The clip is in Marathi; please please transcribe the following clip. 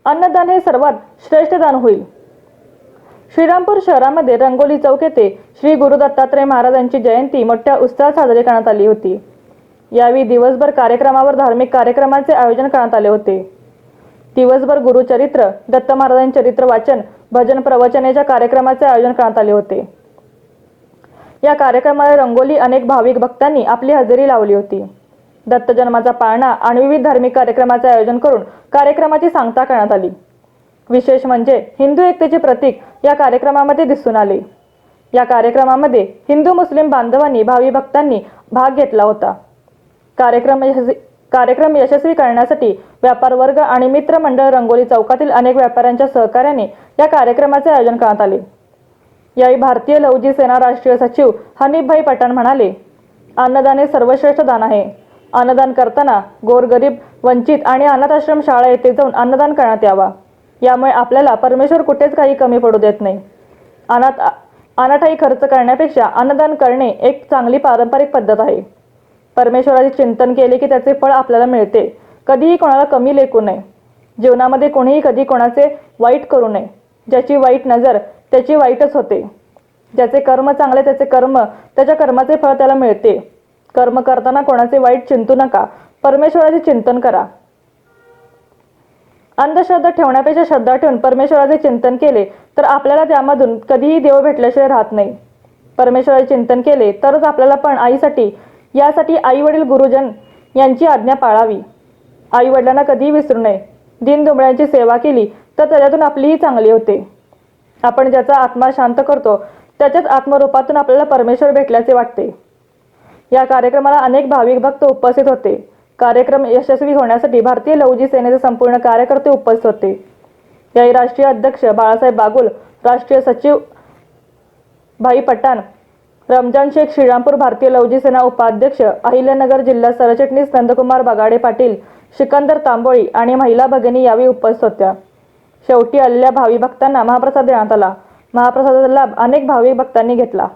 अन्नदान हे सर्वात श्रेष्ठ दान होईल। श्रीरामपूर शहरामध्ये रंगोली चौक येथे श्री गुरु दत्तात्रय महाराजांची जयंती मोठ्या उत्साहात साजरी करण्यात आली होती। यावेळी दिवसभर कार्यक्रमावर धार्मिक कार्यक्रमांचे आयोजन करण्यात आले होते। दिवसभर गुरुचरित्र, दत्त महाराजांचे चरित्र वाचन, भजन प्रवचनाच्या कार्यक्रमाचे आयोजन करण्यात आले होते। या कार्यक्रमाला रंगोली अनेक भाविक भक्तांनी आपली हजेरी लावली होती। दत्त जन्माचा पाळणा आणि विविध धार्मिक कार्यक्रमाचे आयोजन करून कार्यक्रमाची सांगता करण्यात आली। विशेष म्हणजे हिंदू एकतेचे प्रतीक या कार्यक्रमामध्ये दिसून आले। या कार्यक्रमामध्ये हिंदू मुस्लिम बांधवांनी भावी भक्तांनी भाग घेतला होता। कार्यक्रम यशस्वी करण्यासाठी व्यापार वर्ग आणि मित्रमंडळ रंगोली चौकातील अनेक व्यापाऱ्यांच्या सहकार्याने या कार्यक्रमाचे आयोजन करण्यात आले। यावेळी भारतीय लौजी सेना राष्ट्रीय सचिव हनीफभाई पठाण म्हणाले, अन्नदान हे सर्वश्रेष्ठ दान आहे। अन्नदान करताना गोरगरीब, वंचित आणि अनाथ आश्रम शाळा येथे जाऊन अन्नदान करण्यात यावा। यामुळे आपल्याला परमेश्वर कुठेच काही कमी पडू देत नाही। अनाठाई खर्च करण्यापेक्षा अन्नदान करणे एक चांगली पारंपरिक पद्धत आहे। परमेश्वराचे चिंतन केले की त्याचे फळ आपल्याला मिळते। कधीही कोणाला कमी लेखू नये। जीवनामध्ये कोणीही कधी कोणाचे वाईट करू नये। ज्याची वाईट नजर त्याची वाईटच होते। ज्याचे कर्म चांगले त्याचे कर्म त्याच्या कर्माचे फळ त्याला मिळते। कर्म करताना कोणाचे वाईट चिंतू नका, परमेश्वराचे चिंतन करा। अंधश्रद्धा ठेवण्यापेक्षा श्रद्धा ठेवून परमेश्वराचे चिंतन केले तर आपल्याला त्यामधून कधीही देव भेटल्याशिवाय राहत नाही। परमेश्वराचे चिंतन केले तरच आपल्याला पण यासाठी आई वडील गुरुजन यांची आज्ञा पाळावी। आई वडिलांना कधीही विसरू नये। दीनदुबळ्यांची सेवा केली तर त्याच्यातून आपलीही चांगली होते। आपण ज्याचा आत्मा शांत करतो त्याच्याच आत्मरूपातून आपल्याला परमेश्वर भेटल्याचे वाटते। या कार्यक्रमाला अनेक भाविक भक्त उपस्थित होते। कार्यक्रम यशस्वी होण्यासाठी भारतीय लौजी सेनेचे संपूर्ण कार्यकर्ते उपस्थित होते। यावेळी राष्ट्रीय अध्यक्ष बाळासाहेब बागुल, राष्ट्रीय सचिव भाई पठाण, रमजान शेख, श्रीरामपूर भारतीय लौजी सेना उपाध्यक्ष, अहिल्यानगर जिल्हा सरचिटणीस नंदकुमार बगाडे पाटील, सिकंदर तांबोळी आणि महिला भगिनी यावेळी उपस्थित होत्या। शेवटी आलेल्या भावी भक्तांना महाप्रसाद देण्यात आला। महाप्रसादाचा लाभ अनेक भाविक भक्तांनी घेतला।